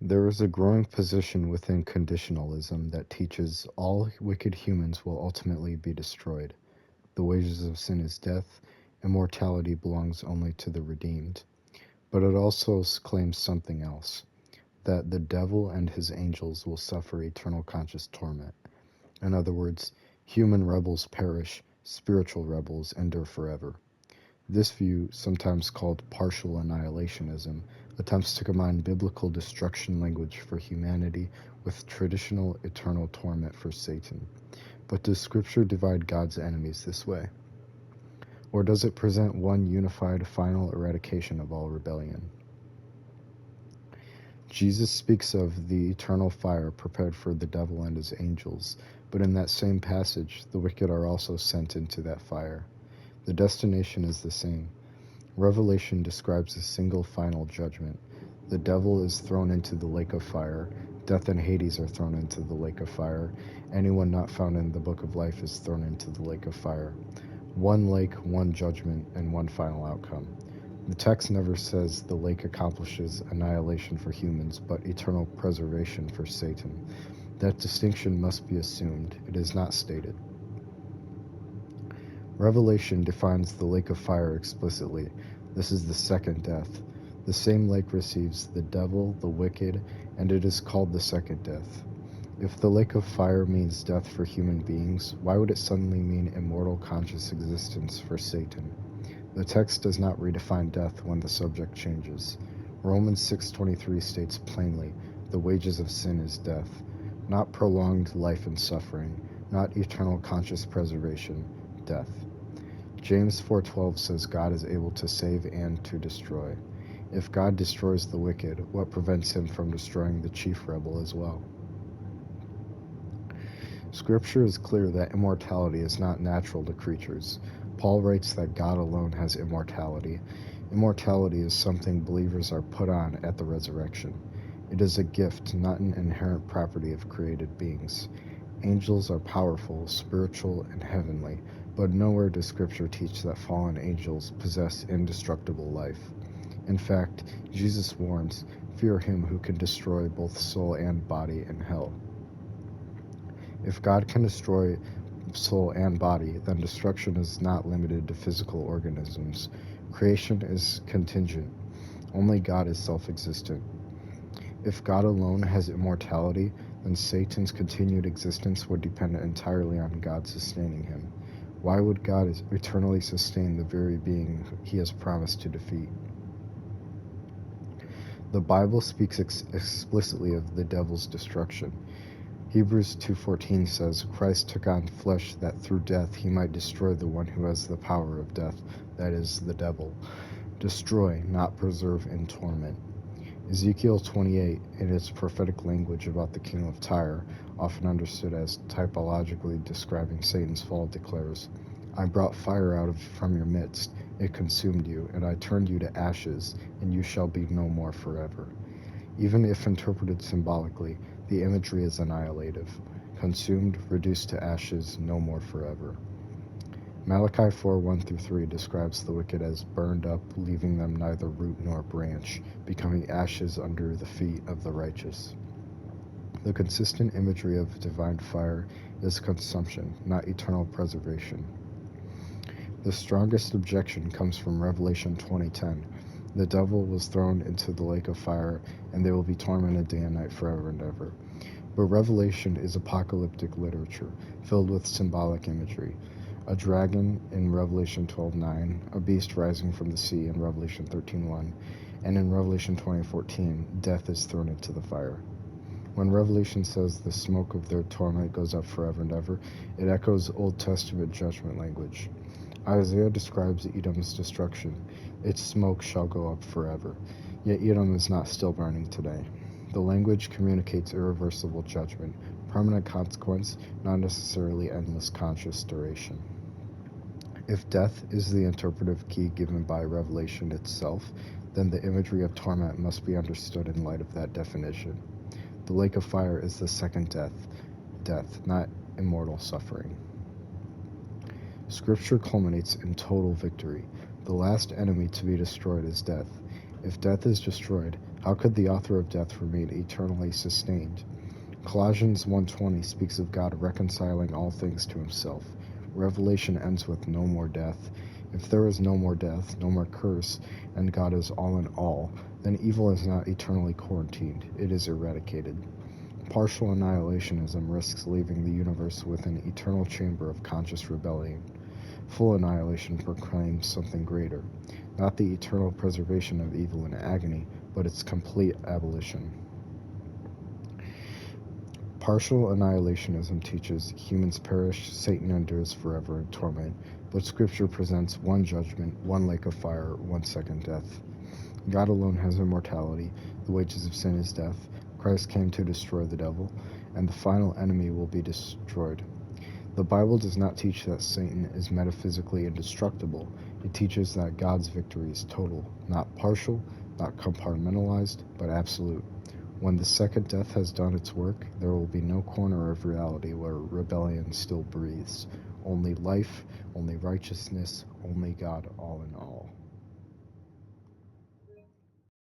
There is a growing position within conditionalism that teaches all wicked humans will ultimately be destroyed. The wages of sin is death, immortality belongs only to the redeemed. But it also claims something else, that the devil and his angels will suffer eternal conscious torment. In other words, human rebels perish, spiritual rebels endure forever. This view, sometimes called partial annihilationism, attempts to combine biblical destruction language for humanity with traditional eternal torment for Satan. But does Scripture divide God's enemies this way? Or does it present one unified final eradication of all rebellion? Jesus speaks of the eternal fire prepared for the devil and his angels, but in that same passage, the wicked are also sent into that fire. The destination is the same. Revelation describes a single final judgment. The devil is thrown into the lake of fire. Death and Hades are thrown into the lake of fire. Anyone not found in the book of life is thrown into the lake of fire. One lake, one judgment, and one final outcome. The text never says the lake accomplishes annihilation for humans, but eternal preservation for Satan. That distinction must be assumed. It is not stated. Revelation defines the lake of fire explicitly. This is the second death. The same lake receives the devil, the wicked, and it is called the second death. If the lake of fire means death for human beings, why would it suddenly mean immortal conscious existence for Satan? The text does not redefine death when the subject changes. Romans 6:23 states plainly, the wages of sin is death, not prolonged life and suffering, not eternal conscious preservation, death. James 4:12 says God is able to save and to destroy. If God destroys the wicked, what prevents him from destroying the chief rebel as well? Scripture is clear that immortality is not natural to creatures. Paul writes that God alone has immortality. Immortality is something believers are put on at the resurrection. It is a gift, not an inherent property of created beings. Angels are powerful, spiritual, and heavenly, but nowhere does Scripture teach that fallen angels possess indestructible life. In fact, Jesus warns, fear him who can destroy both soul and body in hell. If God can destroy soul and body, then destruction is not limited to physical organisms. Creation is contingent. Only God is self-existent. If God alone has immortality, then Satan's continued existence would depend entirely on God sustaining him. Why would God eternally sustain the very being he has promised to defeat? The Bible speaks explicitly of the devil's destruction. Hebrews 2:14 says, Christ took on flesh that through death he might destroy the one who has the power of death, that is, the devil. Destroy, not preserve in torment. Ezekiel 28, in its prophetic language about the king of Tyre, often understood as typologically describing Satan's fall, declares, I brought fire out from your midst, it consumed you, and I turned you to ashes, and you shall be no more forever. Even if interpreted symbolically, the imagery is annihilative. Consumed, reduced to ashes, no more forever. Malachi 4:1-3 describes the wicked as burned up, leaving them neither root nor branch, becoming ashes under the feet of the righteous. The consistent imagery of divine fire is consumption, not eternal preservation. The strongest objection comes from Revelation 20:10. The devil was thrown into the lake of fire, and they will be tormented day and night forever and ever. But Revelation is apocalyptic literature, filled with symbolic imagery. A dragon in Revelation 12:9, a beast rising from the sea in Revelation 13:1, and in Revelation 20:14, death is thrown into the fire. When Revelation says the smoke of their torment goes up forever and ever, it echoes Old Testament judgment language. Isaiah describes Edom's destruction. Its smoke shall go up forever. Yet Edom is not still burning today. The language communicates irreversible judgment, permanent consequence, not necessarily endless conscious duration. If death is the interpretive key given by Revelation itself, then the imagery of torment must be understood in light of that definition. The lake of fire is the second death, not immortal suffering. Scripture culminates in total victory. The last enemy to be destroyed is death. If death is destroyed, How could the author of death remain eternally sustained? Colossians 1:20 speaks of God reconciling all things to himself. Revelation ends with no more death. If there is no more death, no more curse, and God is all in all, then evil is not eternally quarantined, it is eradicated. Partial annihilationism risks leaving the universe with an eternal chamber of conscious rebellion. Full annihilation proclaims something greater, not the eternal preservation of evil in agony, but its complete abolition. Partial annihilationism teaches humans perish, Satan endures forever in torment, but Scripture presents one judgment, one lake of fire, one second death. God alone has immortality, the wages of sin is death, Christ came to destroy the devil, and the final enemy will be destroyed. The Bible does not teach that Satan is metaphysically indestructible. It teaches that God's victory is total, not partial, not compartmentalized, but absolute. When the second death has done its work, there will be no corner of reality where rebellion still breathes. Only life, only righteousness, only God all in all.